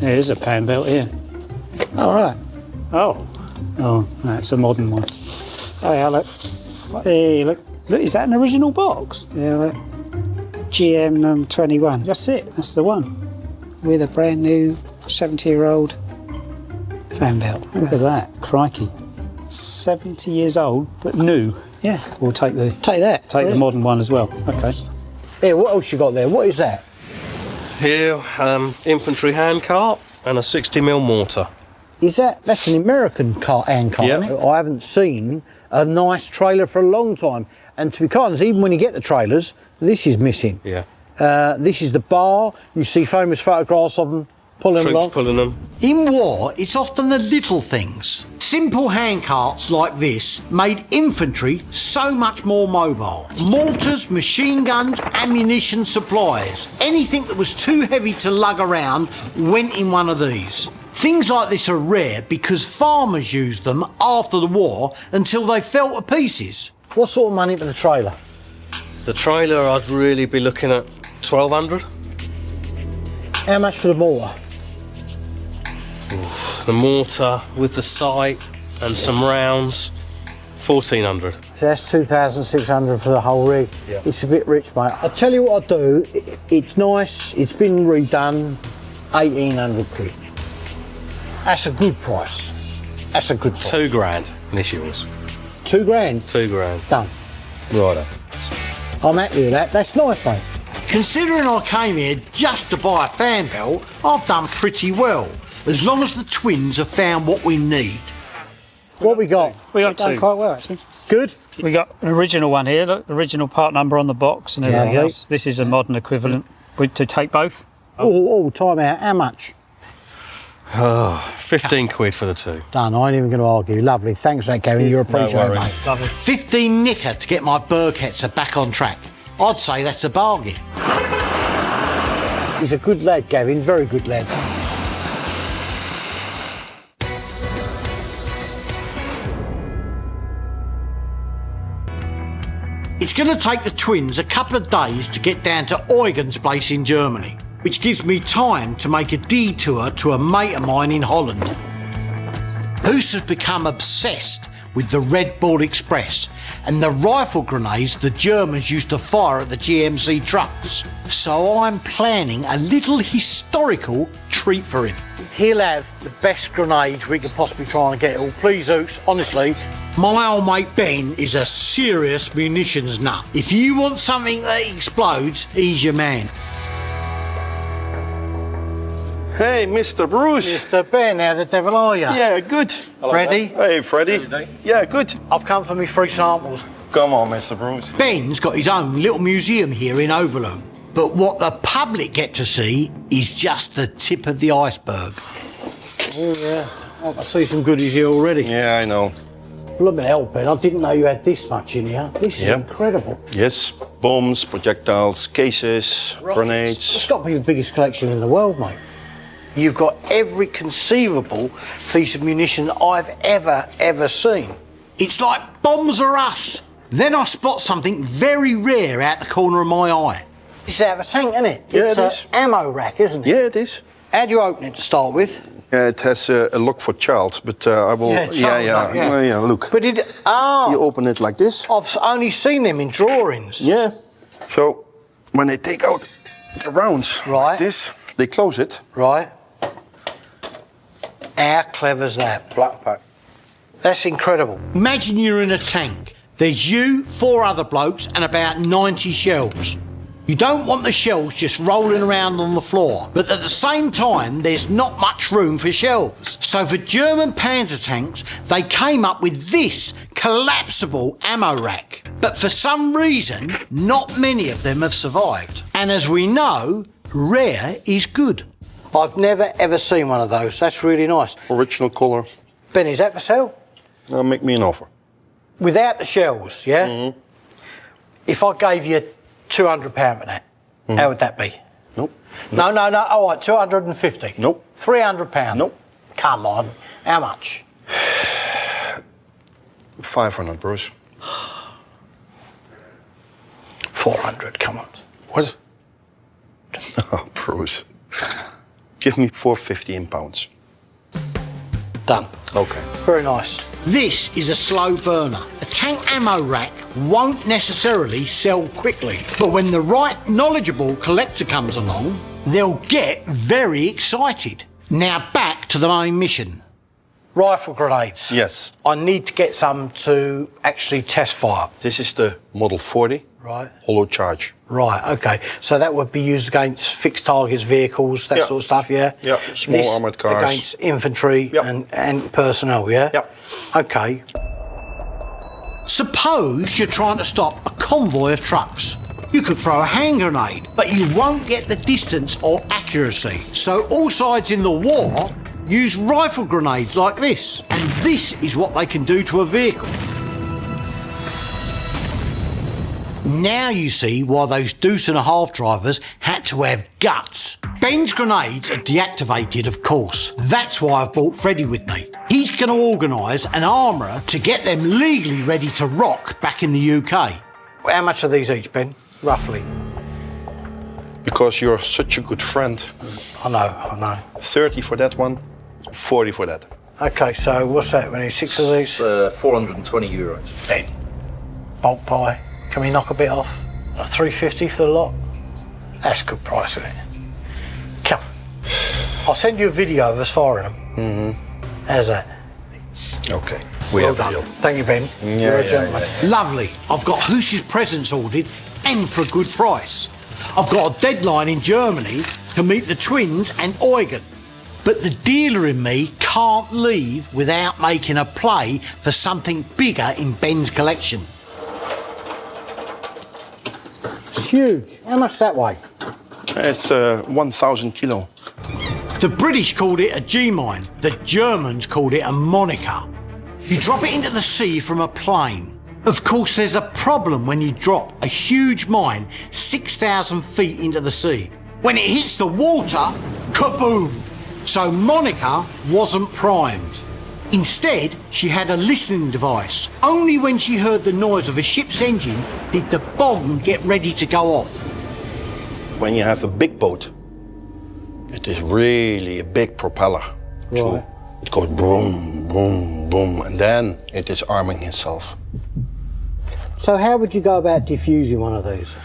There's a pan belt here. All right. Oh, that's a modern one. Oh, yeah, look. Hey, look. Look, is that an original box? Yeah, look. GM 21. That's it. That's the one. With a brand new 70-year-old fan belt. Look at that. Crikey. 70 years old, but new. Yeah. We'll take that. Take the modern one as well. Okay. Here, what else you got there? What is that? Here, infantry handcart and a 60mm mortar. Is that's an American handcart, Yep. isn't it? I haven't seen a nice trailer for a long time. And to be honest, even when you get the trailers, this is missing. Yeah. This is the bar. You see famous photographs of them pulling Troops along. pulling them. In war, it's often the little things. Simple handcarts like this made infantry so much more mobile. Mortars, machine guns, ammunition supplies. Anything that was too heavy to lug around went in one of these. Things like this are rare because farmers used them after the war until they fell to pieces. What sort of money for the trailer? The trailer, I'd really be looking at 1,200. How much for the mortar? The mortar with the sight and some rounds, 1,400. So that's 2,600 for the whole rig. Yeah. It's a bit rich, mate. I'll tell you what I'll do. It's nice. It's been redone. 1,800 quid. That's a good price. That's a good price. £2,000, and it's yours. 2 grand? 2 grand. Done. Righto. I'm happy with that. That's nice, mate. Considering I came here just to buy a fan belt, I've done pretty well, as long as the twins have found what we need. What we got? We got done quite well, actually. Good. We got an original one here, look, original part number on the box and everything Lovely. else. This is a modern equivalent. To take both? Oh, time out. How much? Oh, 15 quid for the two. Done. I ain't even going to argue. Lovely. Thanks for that, Gary. You're appreciated, worries. mate. Lovely. 15 nicker to get my Burkhetzer back on track. I'd say that's a bargain. He's a good lad, Gavin. Very good lad. It's going to take the twins a couple of days to get down to Eugen's place in Germany, which gives me time to make a detour to a mate of mine in Holland. Hoos has become obsessed with the Red Bull Express and the rifle grenades the Germans used to fire at the GMC trucks. So I'm planning a little historical treat for him. He'll have the best grenades we could possibly try and get. Oh, please, Hoos, honestly. My old mate Ben is a serious munitions nut. If you want something that explodes, he's your man. Hey, Mr. Bruce. Mr. Ben, how the devil are you? Yeah, good. Ready? Hey, Freddie. Yeah, good. I've come for me 3 samples. Come on, Mr. Bruce. Ben's got his own little museum here in Overloon. But what the public get to see is just the tip of the iceberg. Oh, yeah. I see some goodies here already. Yeah, I know. Look at help, Ben. I didn't know you had this much in here. This is incredible. Yes, bombs, projectiles, cases, grenades. It's got to be the biggest collection in the world, mate. You've got every conceivable piece of munition I've ever seen. It's like bombs are us. Then I spot something very rare out the corner of my eye. It's out of a tank, isn't it? Yeah, it's it is. an ammo rack, isn't it? Yeah, it is. How do you open it to start with? It has a lock for child, but I will. Yeah, look. But you open it like this. I've only seen them in drawings. Yeah. So when they take out the rounds like this, they close it. Right. How clever's that? Flat pack. That's incredible. Imagine you're in a tank. There's you, 4 other blokes, and about 90 shells. You don't want the shells just rolling around on the floor, but at the same time, there's not much room for shells. So for German panzer tanks, they came up with this collapsible ammo rack. But for some reason, not many of them have survived. And as we know, rare is good. I've never ever seen one of those. That's really nice. Original colour. Ben, is that for sale? Make me an offer. Without the shells, yeah? Mm-hmm. If I gave you £200 for that, how would that be? Nope. No. All right, 250. Nope. £300. Nope. Come on. How much? 500, Bruce. 400. Come on. What? Oh, Bruce. Give me 450 in pounds. Done. Okay. Very nice. This is a slow burner. A tank ammo rack won't necessarily sell quickly, but when the right knowledgeable collector comes along, they'll get very excited. Now back to the main mission. Rifle grenades. Yes. I need to get some to actually test fire. This is the Model 40. Right. Hollow charge. Right, okay. So that would be used against fixed targets, vehicles, that sort of stuff, yeah? Yeah, small armoured cars. Against infantry and personnel, yeah? Yep. Okay. Suppose you're trying to stop a convoy of trucks. You could throw a hand grenade, but you won't get the distance or accuracy. So all sides in the war use rifle grenades like this. And this is what they can do to a vehicle. Now you see why those deuce-and-a-half drivers had to have guts. Ben's grenades are deactivated, of course. That's why I've brought Freddie with me. He's going to organise an armourer to get them legally ready to rock back in the UK. How much are these each, Ben? Roughly. Because you're such a good friend. I know. 30 for that one, 40 for that. Okay, so what's that? We need 6 of these? 420 euros. Ben, bulk pie. Can we knock a bit off? 350 for the lot? That's a good price, isn't it? Come. I'll send you a video of us firing them. How's that? Okay, we Well have done. a deal. Thank you, Ben. You're a gentleman. Lovely. I've got Hoosh's presents ordered and for a good price. I've got a deadline in Germany to meet the twins and Eugen. But the dealer in me can't leave without making a play for something bigger in Ben's collection. It's huge. How much that weigh? It's 1,000 kilo. The British called it a G-mine. The Germans called it a moniker. You drop it into the sea from a plane. Of course, there's a problem when you drop a huge mine 6,000 feet into the sea. When it hits the water, kaboom! So Monica wasn't primed. Instead, she had a listening device. Only when she heard the noise of a ship's engine did the bomb get ready to go off. When you have a big boat, it is really a big propeller. Right. It goes boom, boom, boom, and then it is arming itself. So how would you go about diffusing one of these?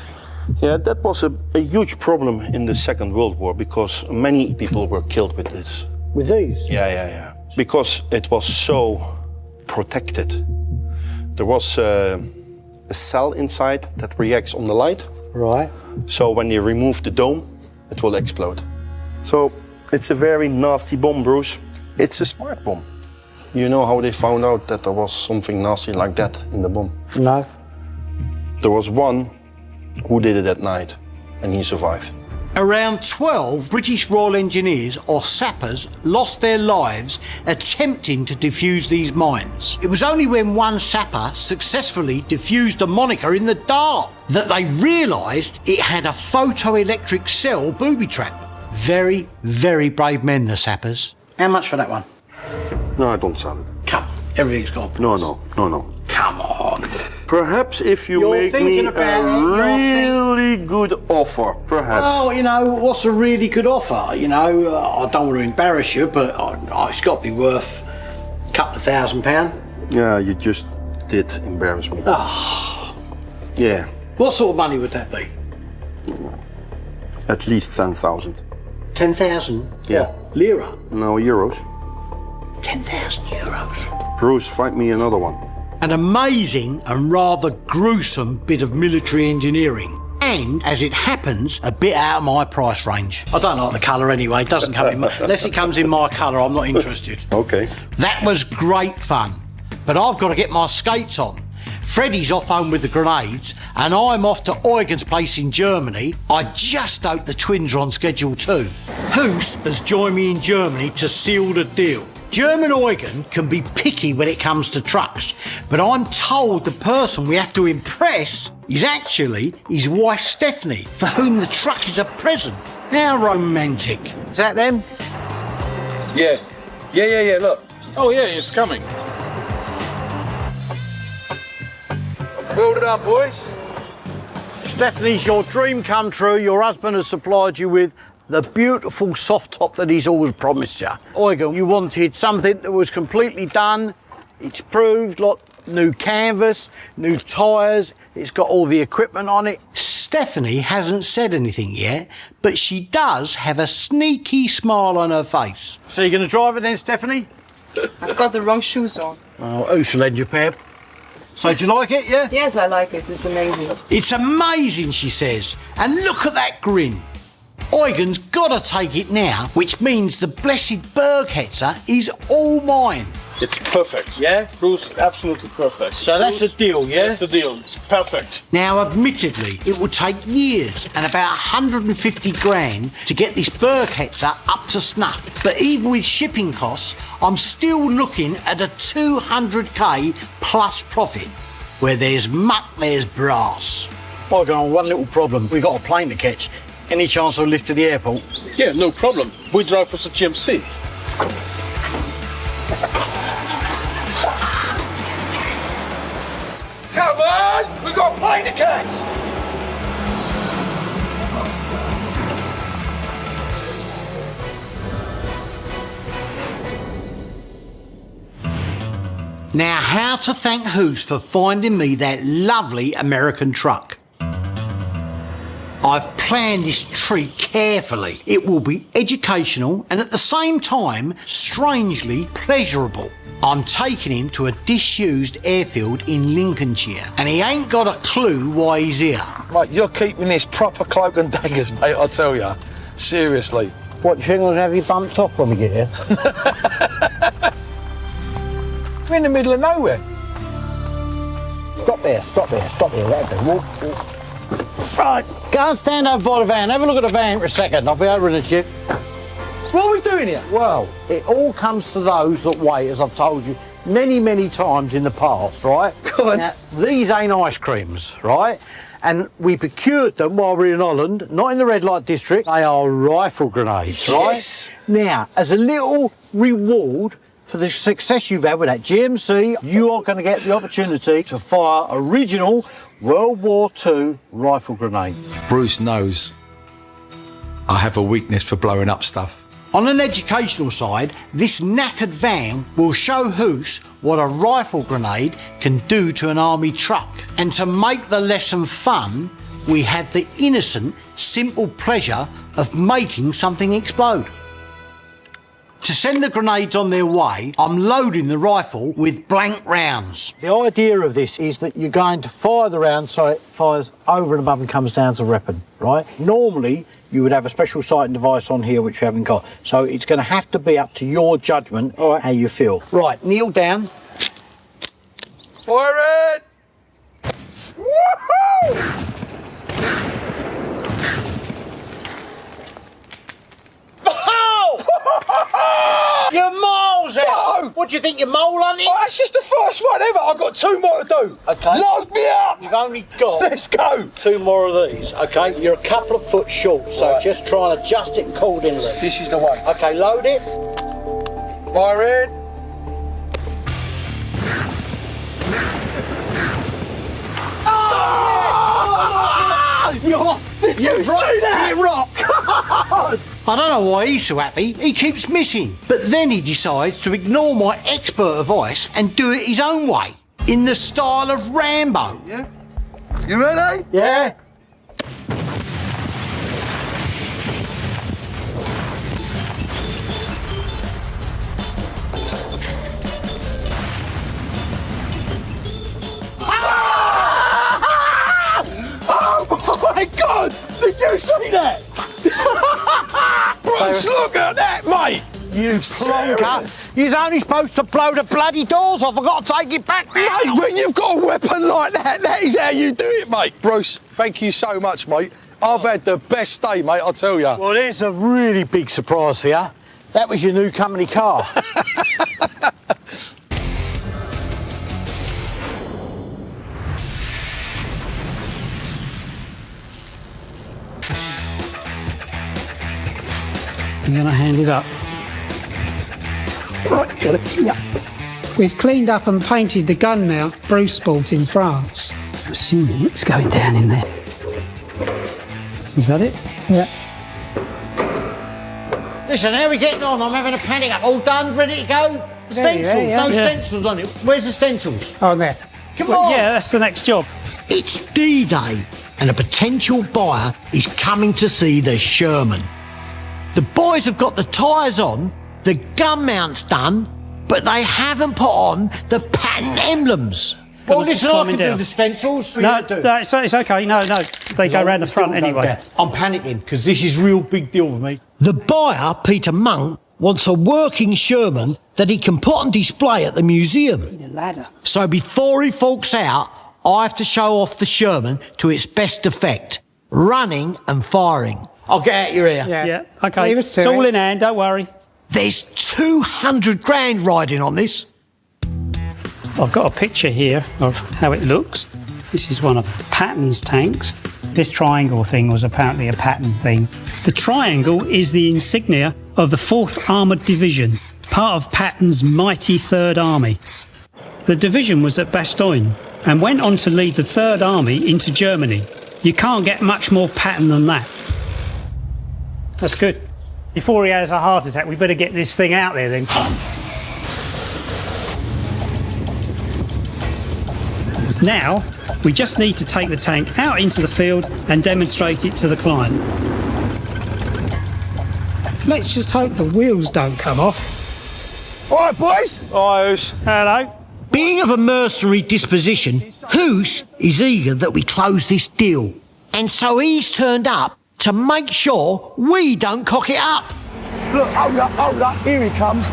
Yeah, that was a huge problem in the Second World War because many people were killed with this. With these? Yeah. Because it was so protected. There was a cell inside that reacts on the light. Right. So when you remove the dome, it will explode. So it's a very nasty bomb, Bruce. It's a smart bomb. You know how they found out that there was something nasty like that in the bomb? No. There was one who did it at night, and he survived. Around 12 British Royal Engineers or sappers lost their lives attempting to defuse these mines. It was only when one sapper successfully defused a moniker in the dark that they realised it had a photoelectric cell booby trap. Very, very brave men, the sappers. How much for that one? No, I don't sell it. Come, everything's got a price. No. Come on. Perhaps if you You're make me thinking a about it, really good offer, perhaps. Oh, you know, what's a really good offer? You know, I don't want to embarrass you, but it's got to be worth a couple of £1,000. Yeah, you just did embarrass me. Oh. Yeah, What sort of money would that be? at least 10,000. 10,000? Yeah. Lira? No, euros. 10,000 euros. Bruce, find me another one. An amazing and rather gruesome bit of military engineering. And, as it happens, a bit out of my price range. I don't like the colour anyway. It doesn't come in my... Unless it comes in my colour, I'm not interested. Okay. That was great fun. But I've got to get my skates on. Freddie's off home with the grenades, and I'm off to Eugen's place in Germany. I just hope the twins are on schedule too. Hoos has joined me in Germany to seal the deal. German Eugen can be picky when it comes to trucks, but I'm told the person we have to impress is actually his wife Stephanie, for whom the truck is a present. How romantic. Is that them? Yeah, look. Oh yeah, it's coming. Build it up, boys. Stephanie's your dream come true. Your husband has supplied you with the beautiful soft top that he's always promised you. Eugen, you wanted something that was completely done. It's proved, like new canvas, new tyres, it's got all the equipment on it. Stephanie hasn't said anything yet, but she does have a sneaky smile on her face. So you're going to drive it then, Stephanie? I've got the wrong shoes on. Oh, who shall lend you a pair? So do you like it, yeah? Yes, I like it. It's amazing. It's amazing, she says. And look at that grin. Eugen's got to take it now, which means the blessed Berghetzer is all mine. It's perfect. Yeah? Bruce, absolutely perfect. So that's a deal, yeah? That's a deal. It's perfect. Now, admittedly, it will take years and about 150 grand to get this Berghetzer up to snuff. But even with shipping costs, I'm still looking at a 200k plus profit. Where there's muck, there's brass. Eugen, one little problem. We've got a plane to catch. Any chance of a lift to the airport? Yeah, no problem. We drive for the GMC. Come on! We got a plane to catch! Now, how to thank Hoos for finding me that lovely American truck. I've planned this treat carefully. It will be educational and at the same time, strangely pleasurable. I'm taking him to a disused airfield in Lincolnshire and he ain't got a clue why he's here. Mate, you're keeping this proper cloak and daggers, mate, I tell you. Seriously. What, do you think I'm going to have you bumped off when we get here? We're in the middle of nowhere. Stop there, let it walk. Right, go and stand over by the van. Have a look at the van for a second. I'll be over in a jiff. What are we doing here? Well, it all comes to those that wait, as I've told you many, many times in the past, right? Go on. Now, these ain't ice creams, right? And we procured them while we were in Holland, not in the red light district. They are rifle grenades, right? Yes. Now, as a little reward for the success you've had with that GMC, you are going to get the opportunity to fire original World War II rifle grenade. Bruce knows I have a weakness for blowing up stuff. On an educational side, this knackered van will show Hoos what a rifle grenade can do to an army truck. And to make the lesson fun, we have the innocent, simple pleasure of making something explode. To send the grenades on their way, I'm loading the rifle with blank rounds. The idea of this is that you're going to fire the round so it fires over and above and comes down to weapon, right? Normally, you would have a special sighting device on here which you haven't got. So it's going to have to be up to your judgment how you feel. Right, kneel down. Fire it! Woohoo! You're miles out! No. What do you think, you're mole hunting? Oh, that's just the first one ever. I've got 2 more to do. Okay. Load me up! You've only got... Let's go! 2 more of these, okay? You're a couple of foot short, so Right. just try and adjust it accordingly. This is the one. Okay, load it. Fire it! Did you see that? Rock! I don't know why he's so happy, he keeps missing. But then he decides to ignore my expert advice and do it his own way, in the style of Rambo. Yeah? You ready? Yeah. Oh my God! Did you see that? Bruce, look at that, mate! You plonker. You're only supposed to blow the bloody doors off. I've got to take it back now. Mate, when you've got a weapon like that, that is how you do it, mate. Bruce, thank you so much, mate. I've had the best day, mate, I'll tell you. Well, there's a really big surprise here. That was your new company car. I'm going to hand it up. Right, got it. Yeah. We've cleaned up and painted the gun mount Bruce bought in France. I'm assuming it's going down in there. Is that it? Yeah. Listen, how are we getting on? I'm having a panic up. All done, ready to go? Stencils, no stencils on it. Where's the stencils? Oh, there. Come on. Yeah, that's the next job. It's D-Day, and a potential buyer is coming to see the Sherman. The boys have got the tyres on, the gun mount's done, but they haven't put on the patent emblems. Well, listen, I climbing can do down. the stencils. No, it's okay. No, they go round the front anyway. I'm panicking because this is a real big deal for me. The buyer, Peter Monk, wants a working Sherman that he can put on display at the museum. Need a ladder. So before he forks out, I have to show off the Sherman to its best effect, running and firing. I'll get out your ear. Yeah. Okay. It's all in hand. Don't worry. There's 200 grand riding on this. I've got a picture here of how it looks. This is one of Patton's tanks. This triangle thing was apparently a Patton thing. The triangle is the insignia of the 4th Armoured Division, part of Patton's mighty 3rd Army. The division was at Bastogne and went on to lead the 3rd Army into Germany. You can't get much more Patton than that. That's good. Before he has a heart attack, we better get this thing out there then. Now, we just need to take the tank out into the field and demonstrate it to the client. Let's just hope the wheels don't come off. All right, boys. Hi, hello. Being of a mercenary disposition, Hoos is eager that we close this deal. And so he's turned up to make sure we don't cock it up. Look, hold up, here he comes.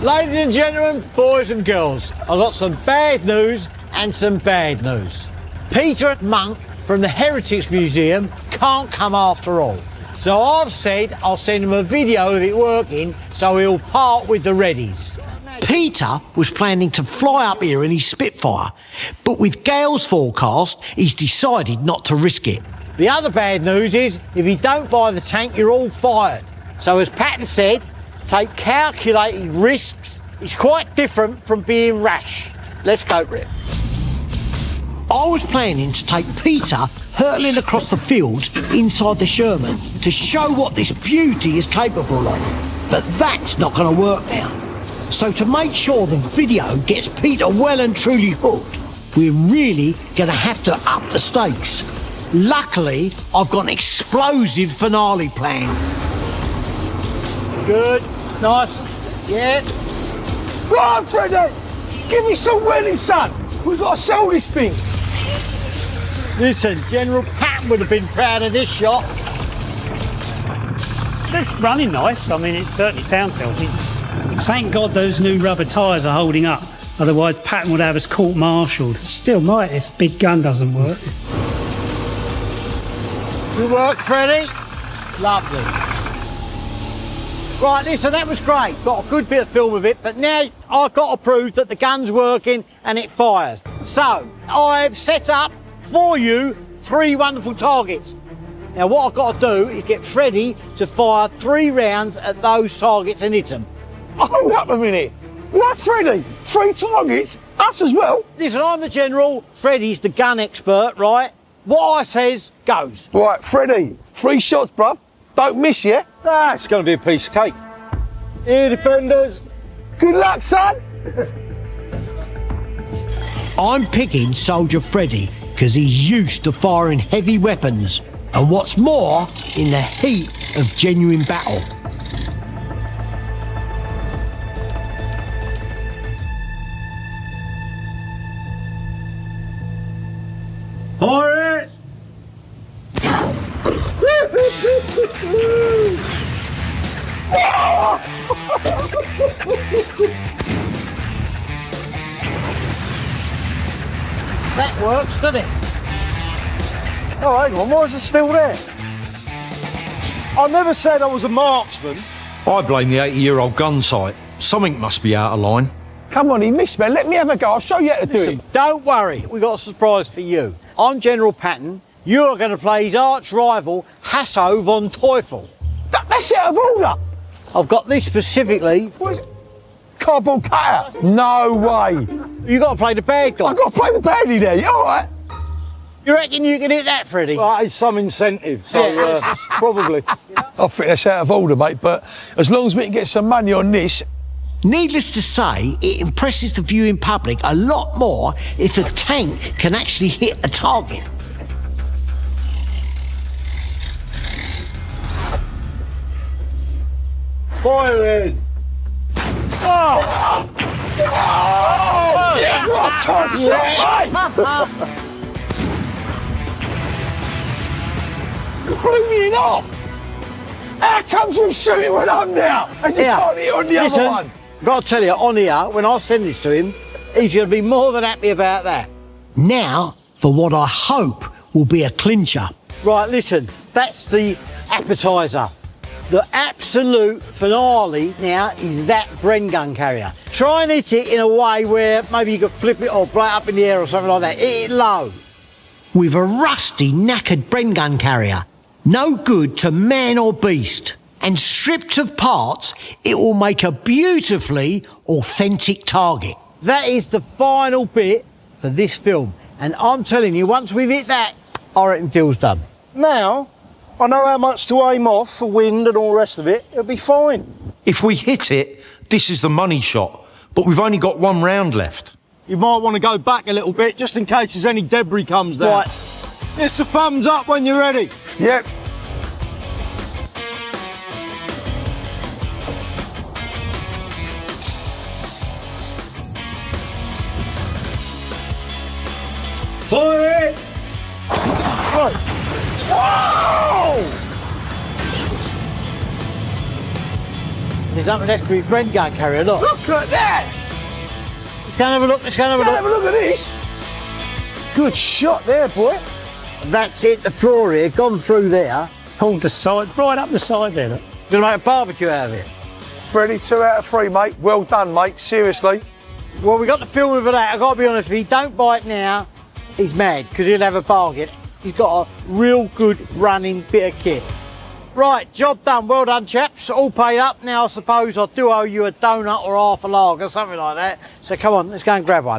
Ladies and gentlemen, boys and girls, I've got some bad news and some bad news. Peter Monk from the Heritage Museum can't come after all. So I've said I'll send him a video of it working so he'll part with the Reddies. Peter was planning to fly up here in his Spitfire, but with Gale's forecast, he's decided not to risk it. The other bad news is, if you don't buy the tank, you're all fired. So as Patton said, take calculated risks. It's quite different from being rash. Let's go, Rip. I was planning to take Peter hurtling across the fields inside the Sherman to show what this beauty is capable of. But that's not going to work now. So to make sure the video gets Peter well and truly hooked, we're really going to have to up the stakes. Luckily, I've got an explosive finale planned. Good, nice, yeah. Go on, Freddie. Give me some wellies, son. We've got to sell this thing. Listen, General Patton would have been proud of this shot. It's running nice. I mean, it certainly sounds healthy. Thank God those new rubber tyres are holding up. Otherwise, Patton would have us court-martialed. Still might if big gun doesn't work. Good work, Freddie. Lovely. Right, listen, that was great. Got a good bit of film of it, but now I've got to prove that the gun's working and it fires. So, I've set up for you 3 wonderful targets. Now, what I've got to do is get Freddie to fire 3 rounds at those targets and hit them. Hold up a minute. What, Freddie? 3 targets? Us as well? Listen, I'm the General, Freddie's the gun expert, right? What I says goes. Right, Freddie, 3 shots, bruv. Don't miss, yeah? Ah, it's going to be a piece of cake. Here, defenders. Good luck, son. I'm picking Soldier Freddie because he's used to firing heavy weapons and what's more, in the heat of genuine battle. Fire it! That works, doesn't it? Oh, hang on, why is it still there? I never said I was a marksman. I blame the 80-year-old gun sight. Something must be out of line. Come on, he missed me. Let me have a go. I'll show you how to do it. Don't worry, we've got a surprise for you. I'm General Patton. You are going to play his arch rival, Hasso von Teufel. That's out of order. I've got this specifically. What is it? Cardboard cutter? No way. You got to play the bad guy. I've got to play the baddie there. You all right? You reckon you can hit that, Freddie? Well, it's some incentive, so probably. I think that's out of order, mate, but as long as we can get some money on this. Needless to say, it impresses the viewing public a lot more if a tank can actually hit a target. Fire in. Oh! Oh! Yeah, what a shot, mate! You're bringing it off! How comes you shooting when I'm there and you can't hit on the other one? I've got to tell you, on here, when I send this to him, he's going to be more than happy about that. Now, for what I hope will be a clincher. Right, listen, that's the appetiser. The absolute finale now is that Bren gun carrier. Try and hit it in a way where maybe you could flip it or blow it up in the air or something like that. Hit it low. With a rusty, knackered Bren gun carrier, no good to man or beast. And stripped of parts, it will make a beautifully authentic target. That is the final bit for this film. And I'm telling you, once we've hit that, I reckon deal's done. Now, I know how much to aim off for wind and all the rest of it. It'll be fine. If we hit it, this is the money shot. But we've only got 1 round left. you might want to go back a little bit just in case there's any debris comes down. Right. It's a thumbs up when you're ready. Yep. Put it! Right. Whoa! There's nothing left for his friend go and carry a look. Look at that! Let's go and have a look, let's go and have a look. Have a look at this. Good shot there, boy. That's it, the floor here, gone through there. Pulled the side, right up the side there, look. Gonna make a barbecue out of it. Freddie, 2 out of 3, mate. Well done, mate. Seriously. Well, we got the film of that. I've got to be honest, if he don't buy it now, he's mad, because he'll have a bargain. He's got a real good running bit of kit. Right, job done. Well done, chaps. All paid up. Now, I suppose I do owe you a donut or half a lager, something like that. So come on, let's go and grab one.